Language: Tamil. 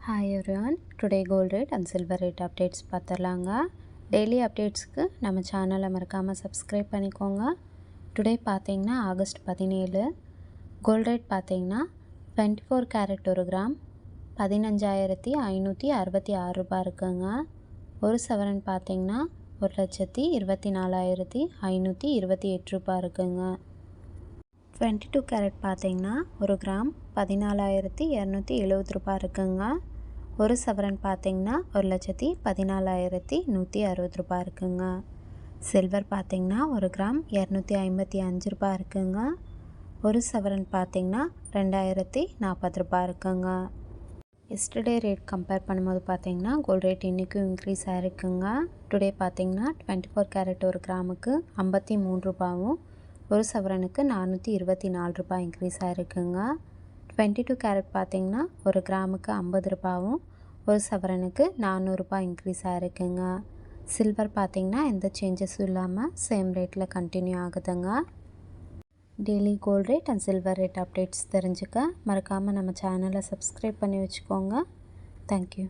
Hi everyone, today gold rate and silver rate updates பார்த்துடலாங்க. டெய்லி அப்டேட்ஸ்க்கு நம்ம சேனலை மறக்காமல் சப்ஸ்கிரைப் பண்ணிக்கோங்க. டுடே பார்த்தீங்கன்னா ஆகஸ்ட் 17 கோல்ட் ரேட் பார்த்தீங்கன்னா 24 கேரட் 1 கிராம் 15,566 ரூபாய் இருக்குங்க. ஒரு சவரன் பார்த்தீங்கன்னா 1,24,528 ரூபாய் இருக்குங்க. 22 கேரட் பார்த்தீங்கன்னா 1 கிராம் 14,270 ரூபாய் இருக்குங்க. ஒரு சவரன் பார்த்தீங்கன்னா 1,14,160 ரூபாய் இருக்குங்க. சில்வர் பார்த்தீங்கன்னா 1 கிராம் 255 ரூபாய் இருக்குங்க. ஒரு சவரன் பார்த்தீங்கன்னா 2,040 ரூபாய் இருக்குங்க. எஸ்டர்டே ரேட் கம்பேர் பண்ணும்போது பார்த்தீங்கன்னா கோல்ட் ரேட் இன்றைக்கும் இன்க்ரீஸ் ஆகிருக்குங்க. டுடே பார்த்தீங்கன்னா 24 கேரட் 1 கிராமுக்கு 53 ரூபாயும் ஒரு சவரனுக்கு 424 ரூபாய் இன்க்ரீஸ் ஆகிருக்குங்க. 22 கேரட் பார்த்தீங்கன்னா 1 கிராமுக்கு 50 ரூபாயும் ஒரு சவரனுக்கு 400 ரூபாய் இன்க்ரீஸ் ஆகிருக்குங்க. சில்வர் பார்த்தீங்கன்னா எந்த சேஞ்சஸும் இல்லாமல் சேம் ரேட்டில் கண்டினியூ ஆகுதுங்க. Daily gold rate and silver rate updates தெரிஞ்சுக்க மறக்காமல் நம்ம சேனலை சப்ஸ்கிரைப் பண்ணி வச்சுக்கோங்க. தேங்க்யூ.